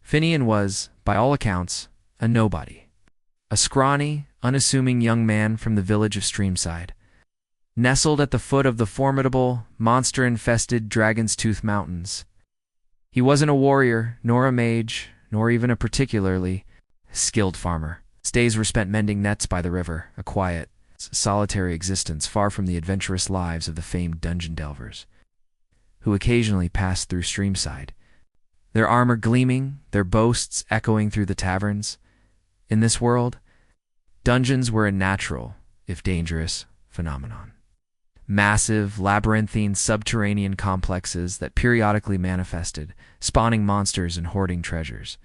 Finnian was, by all accounts, a nobody. A scrawny, unassuming young man from the village of Streamside, nestled at the foot of the formidable, monster-infested Dragon's Tooth Mountains. He wasn't a warrior, nor a mage, nor even a particularly skilled farmer. His days were spent mending nets by the river, a quiet, solitary existence far from the adventurous lives of the famed dungeon delvers, who occasionally passed through Streamside, their armor gleaming, their boasts echoing through the taverns. In this world, dungeons were a natural, if dangerous, phenomenon. Massive, labyrinthine subterranean complexes that periodically manifested, spawning monsters and hoarding treasures.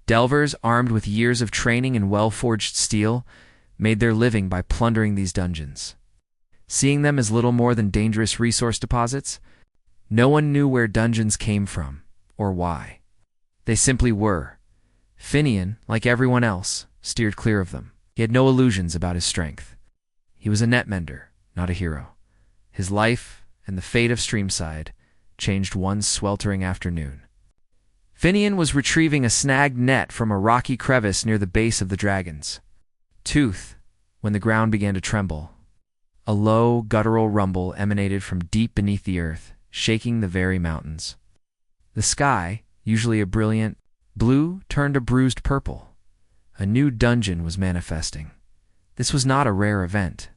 Delvers, armed with years of training in well-forged steel, made their living by plundering these dungeons. Seeing them as little more than dangerous resource deposits, no one knew where dungeons came from, or why. They simply were. Finnian, like everyone else, steered clear of them. He had no illusions about his strength. He was a net-mender, not a hero. His life and the fate of Streamside changed one sweltering afternoon. Finnian was retrieving a snagged net from a rocky crevice near the base of the Dragon's Tooth when the ground began to tremble. A low, guttural rumble emanated from deep beneath the earth, shaking the very mountains. The sky, usually a brilliant blue, turned a bruised purple. A new dungeon was manifesting. This was not a rare event.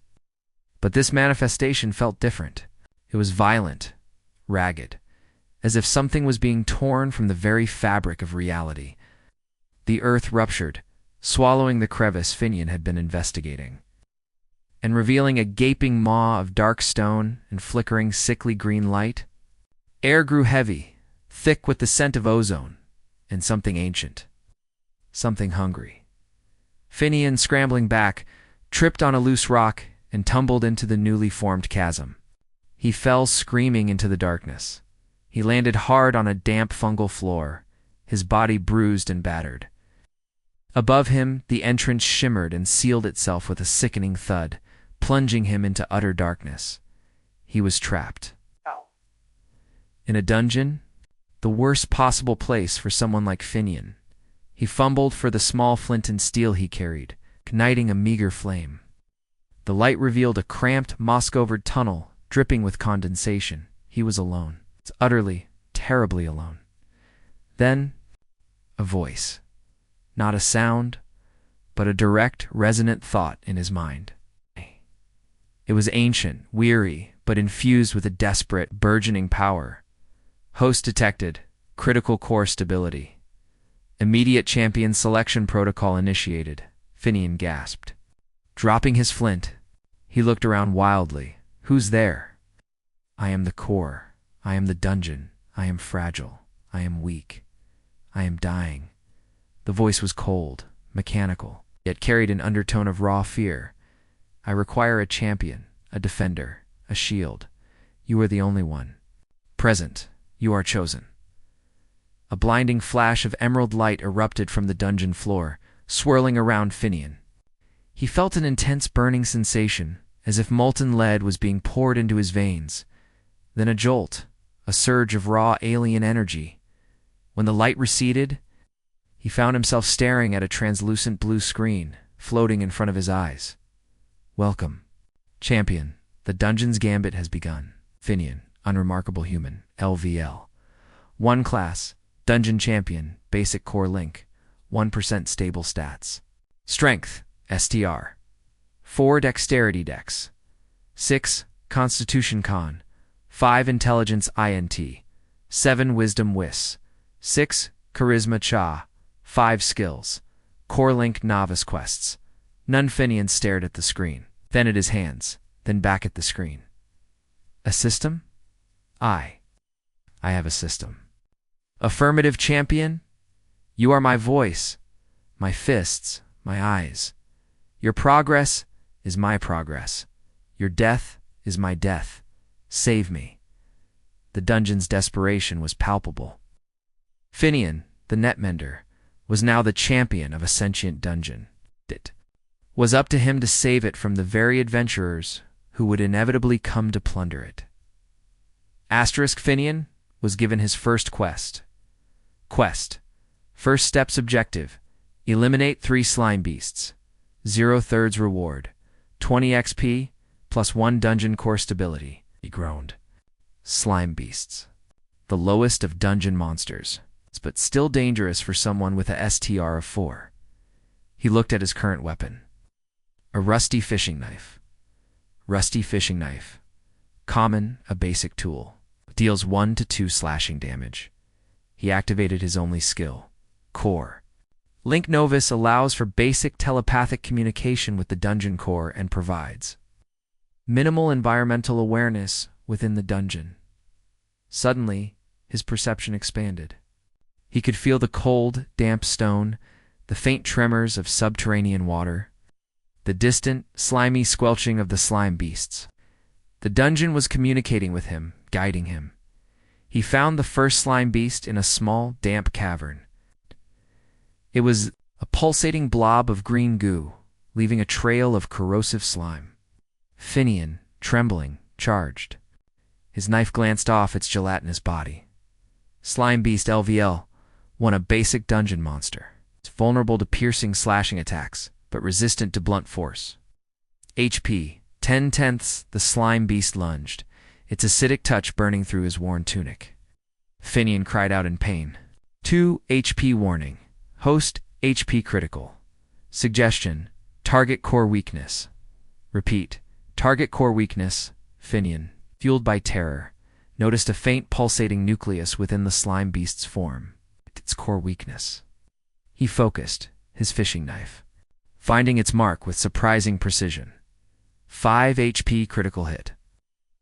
But this manifestation felt different. It was violent, ragged, as if something was being torn from the very fabric of reality. The earth ruptured, swallowing the crevice Finnian had been investigating, and revealing a gaping maw of dark stone and flickering sickly green light. Air grew heavy, thick with the scent of ozone, and something ancient, something hungry. Finnian, scrambling back, tripped on a loose rock and tumbled into the newly formed chasm. He fell screaming into the darkness. He landed hard on a damp fungal floor, his body bruised and battered. Above him, the entrance shimmered and sealed itself with a sickening thud, plunging him into utter darkness. He was trapped. In a dungeon, the worst possible place for someone like Finnian. He fumbled for the small flint and steel he carried, igniting a meager flame. The light revealed a cramped, moss-covered tunnel, dripping with condensation. He was alone. Utterly, terribly alone. Then, a voice. Not a sound, but a direct, resonant thought in his mind. It was ancient, weary, but infused with a desperate, burgeoning power. Host detected. Critical core stability. Immediate champion selection protocol initiated. Finnian gasped. Dropping his flint, he looked around wildly. Who's there? I am the core. I am the dungeon. I am fragile. I am weak. I am dying. The voice was cold, mechanical, yet carried an undertone of raw fear. I require a champion, a defender, a shield. You are the only one. Present. You are chosen. A blinding flash of emerald light erupted from the dungeon floor, swirling around Finnian. He felt an intense burning sensation, as if molten lead was being poured into his veins. Then a jolt, a surge of raw alien energy. When the light receded, he found himself staring at a translucent blue screen, floating in front of his eyes. Welcome. Champion, the dungeon's Gambit has begun. Finnian, unremarkable human, LVL. 1 class, Dungeon Champion, Basic Core Link, 1% stable stats. Strength, STR. 4 Dexterity Dex. 6 Constitution Con. 5 Intelligence INT. 7 Wisdom Wis. 6 Charisma Cha. 5 Skills. Core Link Novice Quests. None. Finnian stared at the screen, then at his hands, then back at the screen. A system? I have a system. Affirmative champion? You are my voice, my fists, my eyes. Your progress is my progress. Your death is my death. Save me. The dungeon's desperation was palpable. Finnian, the net-mender, was now the champion of a sentient dungeon. It was up to him to save it from the very adventurers who would inevitably come to plunder it. Finnian was given his first quest. Quest: First step's objective: eliminate 3 slime beasts. 0/3 reward. 20 XP, plus 1 dungeon core stability. He groaned. Slime beasts. The lowest of dungeon monsters, but still dangerous for someone with a STR of 4. He looked at his current weapon. A rusty fishing knife. Rusty fishing knife. Common, a basic tool. Deals 1 to 2 slashing damage. He activated his only skill, Core. Link Novus allows for basic telepathic communication with the dungeon core and provides minimal environmental awareness within the dungeon. Suddenly, his perception expanded. He could feel the cold, damp stone, the faint tremors of subterranean water, the distant, slimy squelching of the slime beasts. The dungeon was communicating with him, guiding him. He found the first slime beast in a small, damp cavern. It was a pulsating blob of green goo, leaving a trail of corrosive slime. Finnian, trembling, charged. His knife glanced off its gelatinous body. Slime beast LVL, a basic dungeon monster. It's vulnerable to piercing slashing attacks, but resistant to blunt force. HP, 10/10. The slime beast lunged, its acidic touch burning through his worn tunic. Finnian cried out in pain. 2 HP warning. Host, HP critical. Suggestion, target core weakness. Repeat, target core weakness. Finnian, fueled by terror, noticed a faint pulsating nucleus within the slime beast's form. Its core weakness. He focused, his fishing knife, finding its mark with surprising precision. 5 HP critical hit.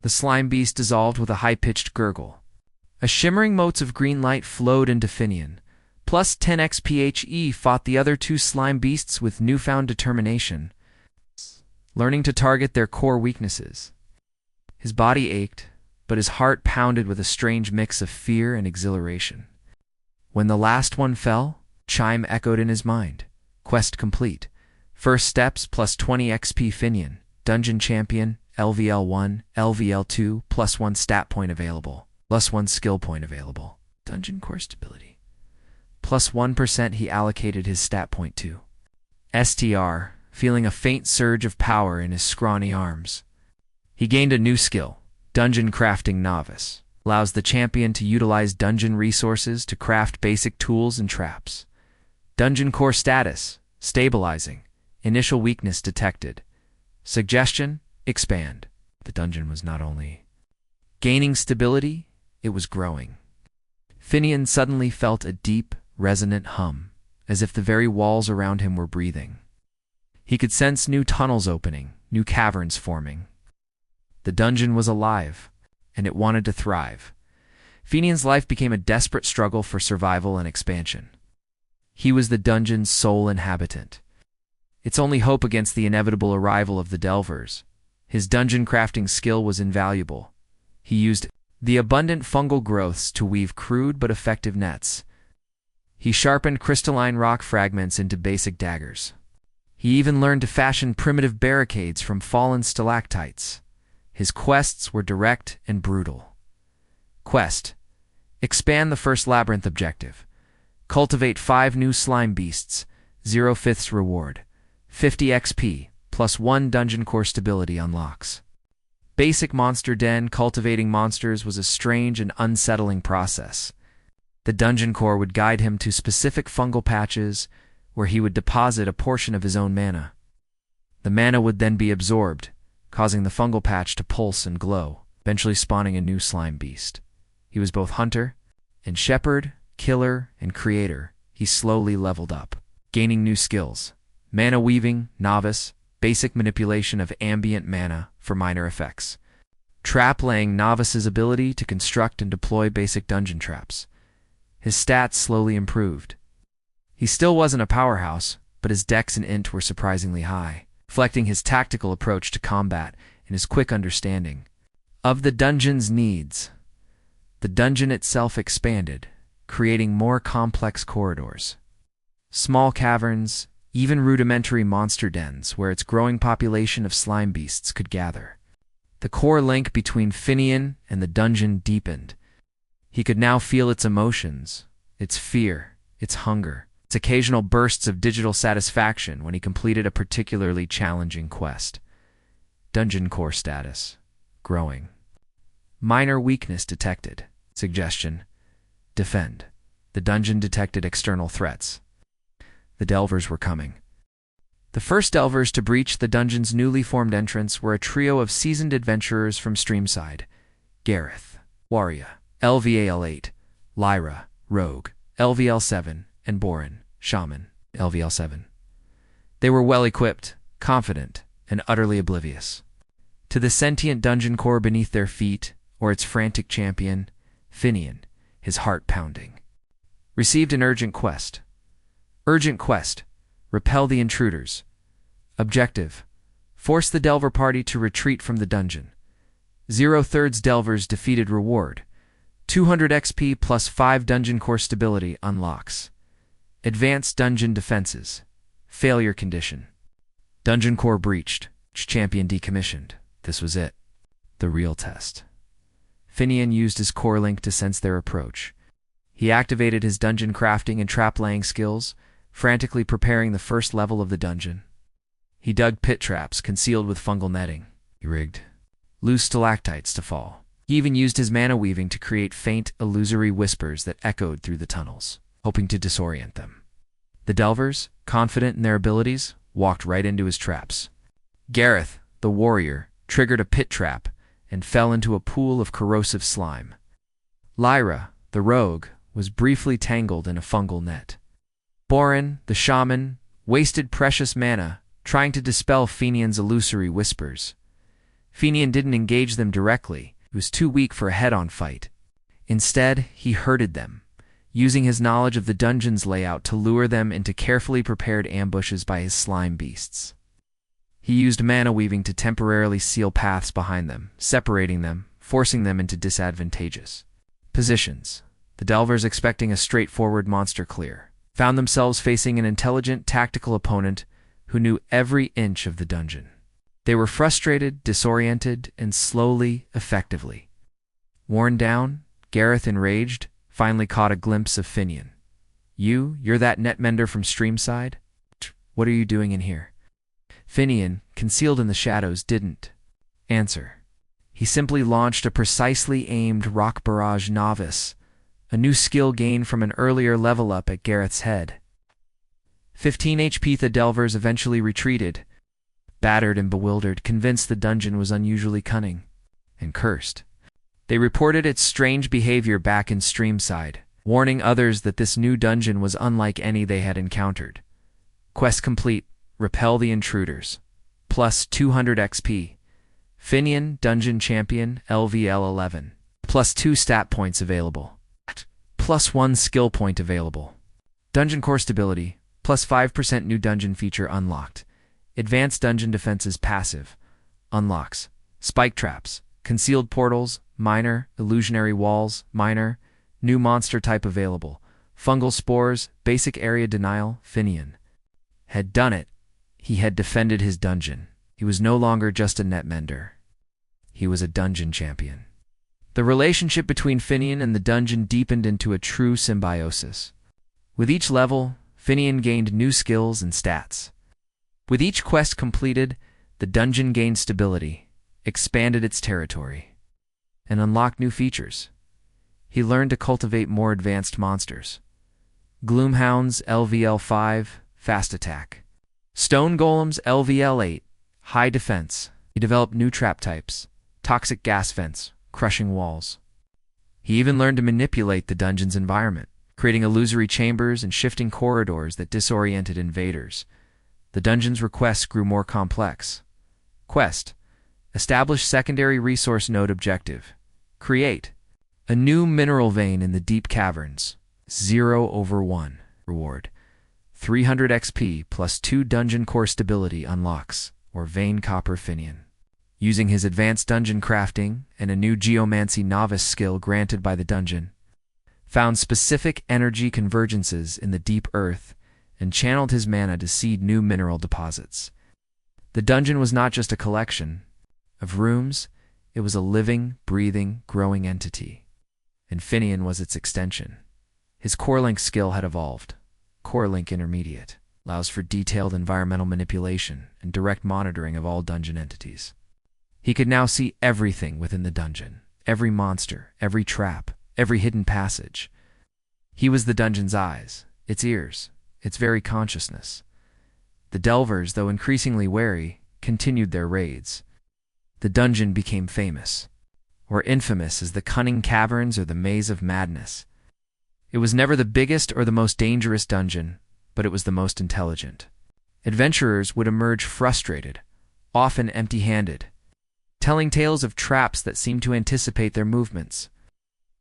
The slime beast dissolved with a high-pitched gurgle. A shimmering motes of green light flowed into Finnian. Plus 10 XP fought the other 2 slime beasts with newfound determination, learning to target their core weaknesses. His body ached, but his heart pounded with a strange mix of fear and exhilaration. When the last one fell, chime echoed in his mind. Quest complete. First steps plus 20 XP Finnian. Dungeon champion, LVL1, LVL2, plus 1 stat point available, plus 1 skill point available. Dungeon core stability. Plus 1% he allocated his stat point to. STR, feeling a faint surge of power in his scrawny arms. He gained a new skill, Dungeon Crafting Novice. Allows the champion to utilize dungeon resources to craft basic tools and traps. Dungeon core status, stabilizing. Initial weakness detected. Suggestion, expand. The dungeon was not only gaining stability, it was growing. Finnian suddenly felt a deep, resonant hum, as if the very walls around him were breathing. He could sense new tunnels opening, new caverns forming. The dungeon was alive, and it wanted to thrive. Finnian's life became a desperate struggle for survival and expansion. He was the dungeon's sole inhabitant. Its only hope against the inevitable arrival of the Delvers. His dungeon crafting skill was invaluable. He used the abundant fungal growths to weave crude but effective nets. He sharpened crystalline rock fragments into basic daggers. He even learned to fashion primitive barricades from fallen stalactites. His quests were direct and brutal. Quest: expand the first labyrinth objective. Cultivate 5 new slime beasts. 0/5 reward. 50 XP, plus 1 dungeon core stability unlocks. Basic monster den. Cultivating monsters was a strange and unsettling process. The dungeon core would guide him to specific fungal patches where he would deposit a portion of his own mana. The mana would then be absorbed, causing the fungal patch to pulse and glow, eventually spawning a new slime beast. He was both hunter and shepherd, killer and creator. He slowly leveled up, gaining new skills. Mana weaving, novice, basic manipulation of ambient mana for minor effects. Trap laying, novice's ability to construct and deploy basic dungeon traps. His stats slowly improved. He still wasn't a powerhouse, but his dex and int were surprisingly high, reflecting his tactical approach to combat and his quick understanding of the dungeon's needs. The dungeon itself expanded, creating more complex corridors. Small caverns, even rudimentary monster dens where its growing population of slime beasts could gather. The core link between Finnian and the dungeon deepened. He could now feel its emotions, its fear, its hunger, its occasional bursts of digital satisfaction when he completed a particularly challenging quest. Dungeon core status. Growing. Minor weakness detected. Suggestion. Defend. The dungeon detected external threats. The Delvers were coming. The first Delvers to breach the dungeon's newly formed entrance were a trio of seasoned adventurers from Streamside: Gareth, Warrior, LVAL8, Lyra, Rogue, LVL7, and Borin, Shaman, LVL7. They were well-equipped, confident, and utterly oblivious to the sentient dungeon core beneath their feet, or its frantic champion, Finnian, his heart pounding. Received an urgent quest. Urgent quest. Repel the intruders. Objective. Force the Delver party to retreat from the dungeon. 0/3 Delvers defeated. Reward. 200 XP plus 5 dungeon core stability unlocks. Advanced dungeon defenses. Failure condition. Dungeon core breached. Champion decommissioned. This was it. The real test. Finnian used his core link to sense their approach. He activated his dungeon crafting and trap-laying skills, frantically preparing the first level of the dungeon. He dug pit traps concealed with fungal netting. He rigged loose stalactites to fall. He even used his mana weaving to create faint, illusory whispers that echoed through the tunnels, hoping to disorient them. The Delvers, confident in their abilities, walked right into his traps. Gareth, the warrior, triggered a pit trap and fell into a pool of corrosive slime. Lyra, the rogue, was briefly tangled in a fungal net. Borin, the shaman, wasted precious mana trying to dispel Finnian's illusory whispers. Finnian didn't engage them directly. He was too weak for a head-on fight. Instead, he herded them, using his knowledge of the dungeon's layout to lure them into carefully prepared ambushes by his slime beasts. He used mana weaving to temporarily seal paths behind them, separating them, forcing them into disadvantageous positions. The Delvers, expecting a straightforward monster clear, found themselves facing an intelligent, tactical opponent who knew every inch of the dungeon. They were frustrated, disoriented, and slowly, effectively. Worn down, Gareth, enraged, finally caught a glimpse of Finnian. You're that net-mender from Streamside? What are you doing in here?" Finnian, concealed in the shadows, didn't answer. He simply launched a precisely aimed rock barrage novice, a new skill gained from an earlier level up at Gareth's head. 15 HP. The Delvers eventually retreated, battered and bewildered, convinced the dungeon was unusually cunning, and cursed. They reported its strange behavior back in Streamside, warning others that this new dungeon was unlike any they had encountered. Quest complete. Repel the intruders. Plus 200 XP. Finnian, Dungeon Champion, LVL11. Plus 2 stat points available. Plus 1 skill point available. Dungeon core stability. Plus 5% new dungeon feature unlocked. Advanced dungeon defenses passive. Unlocks. Spike traps. Concealed portals. Minor. Illusionary walls. Minor. New monster type available. Fungal spores. Basic area denial. Finnian had done it. He had defended his dungeon. He was no longer just a net-mender. He was a dungeon champion. The relationship between Finnian and the dungeon deepened into a true symbiosis. With each level, Finnian gained new skills and stats. With each quest completed, the dungeon gained stability, expanded its territory, and unlocked new features. He learned to cultivate more advanced monsters. Gloomhounds, LVL5, fast attack. Stone Golems, LVL8, high defense. He developed new trap types, toxic gas vents, crushing walls. He even learned to manipulate the dungeon's environment, creating illusory chambers and shifting corridors that disoriented invaders. The dungeon's requests grew more complex. Quest: establish secondary resource node objective. Create a new mineral vein in the deep caverns. 0/1. Reward: 300 XP plus 2 dungeon core stability unlocks, or vein copper. Finnian, using his advanced dungeon crafting and a new geomancy novice skill granted by the dungeon, found specific energy convergences in the deep earth and channeled his mana to seed new mineral deposits. The dungeon was not just a collection of rooms, it was a living, breathing, growing entity, and Finnian was its extension. His core link skill had evolved. Core link intermediate allows for detailed environmental manipulation and direct monitoring of all dungeon entities. He could now see everything within the dungeon, every monster, every trap, every hidden passage. He was the dungeon's eyes, its ears, its very consciousness. The delvers, though increasingly wary, continued their raids. The dungeon became famous, or infamous, as the cunning caverns or the maze of madness. It was never the biggest or the most dangerous dungeon, but it was the most intelligent. Adventurers would emerge frustrated, often empty-handed, telling tales of traps that seemed to anticipate their movements,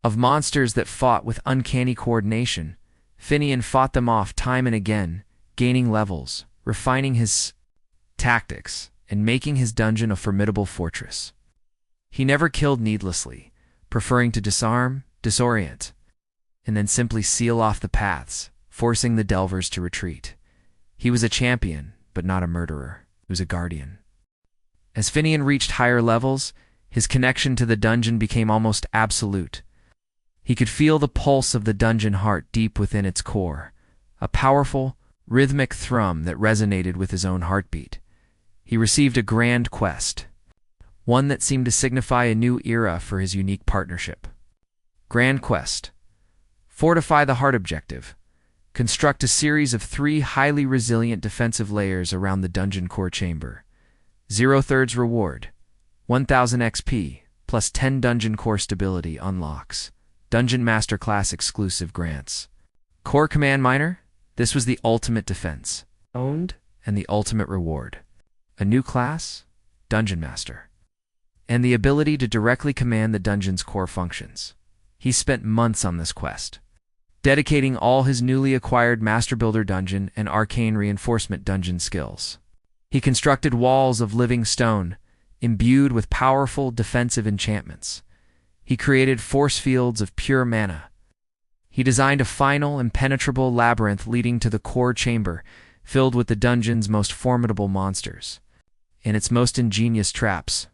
of monsters that fought with uncanny coordination. Finnian fought them off time and again, gaining levels, refining his tactics, and making his dungeon a formidable fortress. He never killed needlessly, preferring to disarm, disorient, and then simply seal off the paths, forcing the delvers to retreat. He was a champion, but not a murderer. He was a guardian. As Finnian reached higher levels, his connection to the dungeon became almost absolute. He could feel the pulse of the dungeon heart deep within its core, a powerful, rhythmic thrum that resonated with his own heartbeat. He received a grand quest, one that seemed to signify a new era for his unique partnership. Grand Quest. Fortify the heart objective. Construct a series of 3 highly resilient defensive layers around the dungeon core chamber. 0/3 reward. 1000 XP plus 10 dungeon core stability unlocks. Dungeon Master Class exclusive grants. Core Command Miner. This was the ultimate defense, owned, and the ultimate reward. A new class, Dungeon Master, and the ability to directly command the dungeon's core functions. He spent months on this quest, dedicating all his newly acquired Master Builder Dungeon and Arcane Reinforcement Dungeon skills. He constructed walls of living stone, imbued with powerful defensive enchantments. He created force fields of pure mana. He designed a final, impenetrable labyrinth leading to the core chamber, filled with the dungeon's most formidable monsters and its most ingenious traps.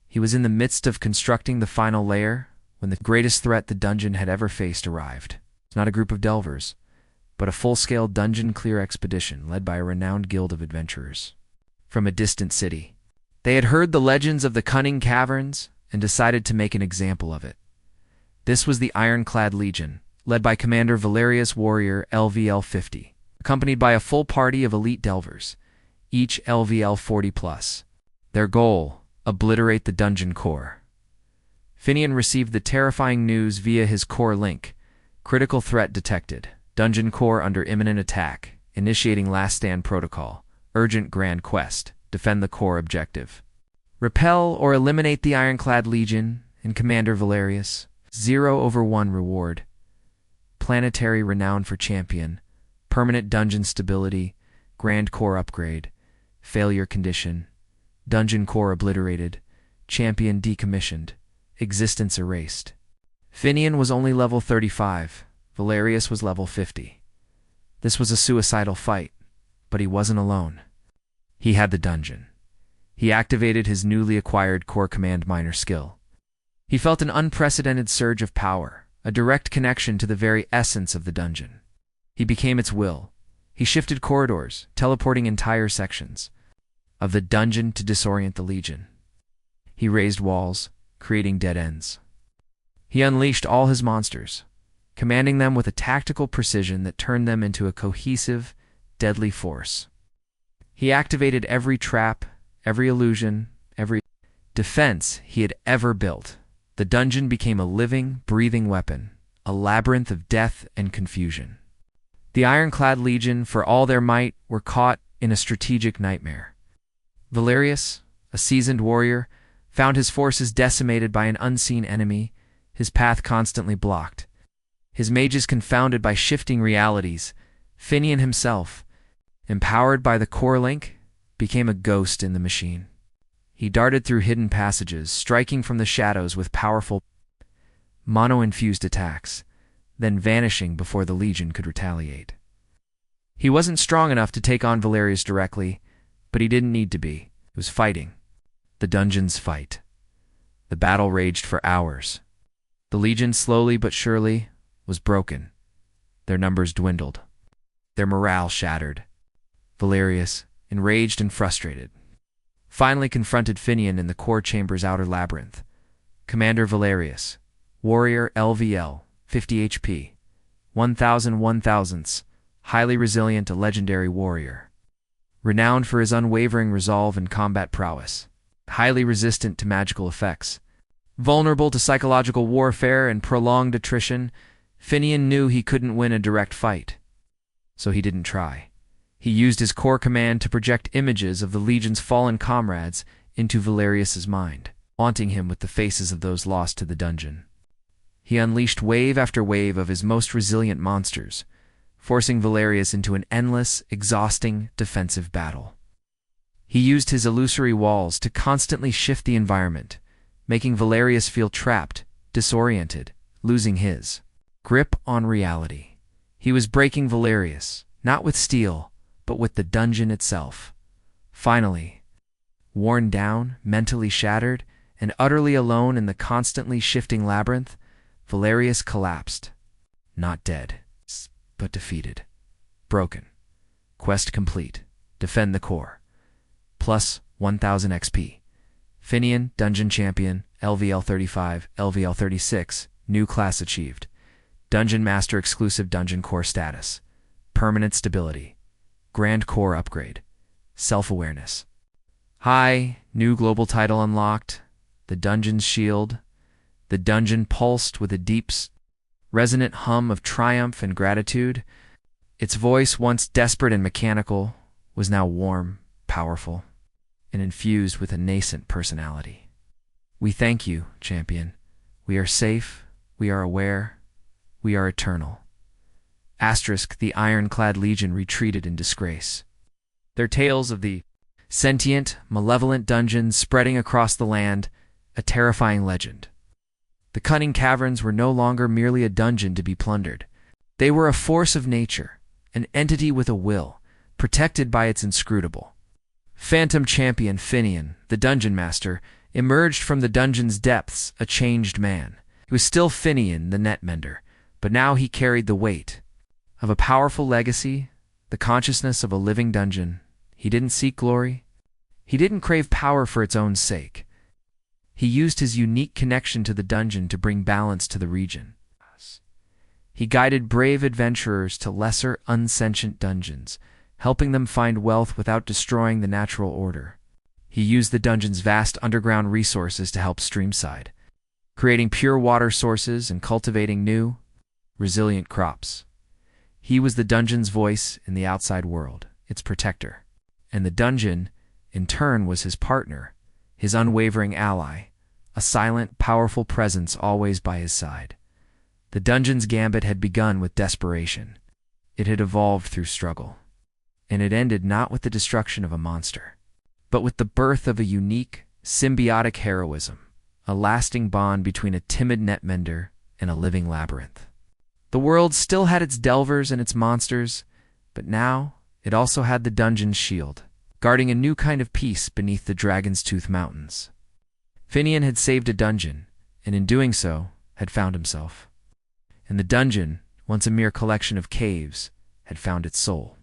He was in the midst of constructing the final layer when the greatest threat the dungeon had ever faced arrived. It's not a group of delvers, but a full-scale dungeon clear expedition led by a renowned guild of adventurers from a distant city. They had heard the legends of the cunning caverns and decided to make an example of it. This was the Ironclad Legion, led by Commander Valerius Warrior LVL 50, accompanied by a full party of elite delvers, each LVL 40+. Their goal: obliterate the dungeon core. Finnian received the terrifying news via his core link. Critical threat detected. Dungeon core under imminent attack. Initiating last stand protocol. Urgent grand quest. Defend the core objective. Repel or eliminate the Ironclad Legion and Commander Valerius. 0/1 reward. Planetary renown for champion. Permanent dungeon stability. Grand core upgrade. Failure condition. Dungeon core obliterated. Champion decommissioned. Existence erased. Finnian was only level 35. Valerius was level 50. This was a suicidal fight, but he wasn't alone. He had the dungeon. He activated his newly acquired Core Command Miner skill. He felt an unprecedented surge of power, a direct connection to the very essence of the dungeon. He became its will. He shifted corridors, teleporting entire sections of the dungeon to disorient the Legion. He raised walls, creating dead ends. He unleashed all his monsters, commanding them with a tactical precision that turned them into a cohesive, deadly force. He activated every trap, every illusion, every defense he had ever built. The dungeon became a living, breathing weapon, a labyrinth of death and confusion. The Ironclad Legion, for all their might, were caught in a strategic nightmare. Valerius, a seasoned warrior, found his forces decimated by an unseen enemy, his path constantly blocked. His mages confounded by shifting realities. Finnian himself, empowered by the core link, became a ghost in the machine. He darted through hidden passages, striking from the shadows with powerful mono-infused attacks, then vanishing before the Legion could retaliate. He wasn't strong enough to take on Valerius directly, but he didn't need to be. He was fighting. The dungeon's fight. The battle raged for hours. The Legion, slowly but surely, was broken, Their numbers dwindled. Their morale shattered. Valerius, enraged and frustrated, finally confronted Finnian in the core chamber's outer labyrinth. Commander Valerius, warrior LVL, 50 HP, 1,000/1,000ths, highly resilient, a legendary warrior. Renowned for his unwavering resolve and combat prowess. Highly resistant to magical effects. Vulnerable to psychological warfare and prolonged attrition, Finnian knew he couldn't win a direct fight. So he didn't try. He used his core command to project images of the Legion's fallen comrades into Valerius's mind, haunting him with the faces of those lost to the dungeon. He unleashed wave after wave of his most resilient monsters, forcing Valerius into an endless, exhausting, defensive battle. He used his illusory walls to constantly shift the environment, making Valerius feel trapped, disoriented, losing his grip on reality. He was breaking Valerius, not with steel, but with the dungeon itself. Finally, worn down, mentally shattered, and utterly alone in the constantly shifting labyrinth, Valerius collapsed. Not dead, but defeated. Broken. Quest complete. Defend the core. Plus 1,000 XP. Finnian, Dungeon Champion, LVL 35, LVL 36, new class achieved. Dungeon Master exclusive Dungeon Core status. Permanent stability. Grand Core upgrade. Self-awareness. High, new global title unlocked. The Dungeon's Shield. The dungeon pulsed with a deep, resonant hum of triumph and gratitude. Its voice, once desperate and mechanical, was now warm, powerful, and infused with a nascent personality. We thank you, champion. We are safe, we are aware, we are eternal. Asterisk, the ironclad legion retreated in disgrace. Their tales of the sentient, malevolent dungeon spreading across the land, a terrifying legend. The cunning caverns were no longer merely a dungeon to be plundered. They were a force of nature, an entity with a will, protected by its inscrutable. Phantom champion Finnian, the dungeon master, emerged from the dungeon's depths a changed man. He was still Finnian, the net-mender, but now he carried the weight of a powerful legacy, the consciousness of a living dungeon. He didn't seek glory. He didn't crave power for its own sake. He used his unique connection to the dungeon to bring balance to the region. He guided brave adventurers to lesser, unsentient dungeons, helping them find wealth without destroying the natural order. He used the dungeon's vast underground resources to help streamside, creating pure water sources and cultivating new, resilient crops. He was the dungeon's voice in the outside world, its protector. And the dungeon, in turn, was his partner, his unwavering ally, a silent, powerful presence always by his side. The dungeon's gambit had begun with desperation. It had evolved through struggle. And it ended not with the destruction of a monster, but with the birth of a unique, symbiotic heroism, a lasting bond between a timid net-mender and a living labyrinth. The world still had its delvers and its monsters, but now it also had the dungeon's shield, guarding a new kind of peace beneath the Dragon's Tooth Mountains. Finnian had saved a dungeon, and in doing so, had found himself. And the dungeon, once a mere collection of caves, had found its soul.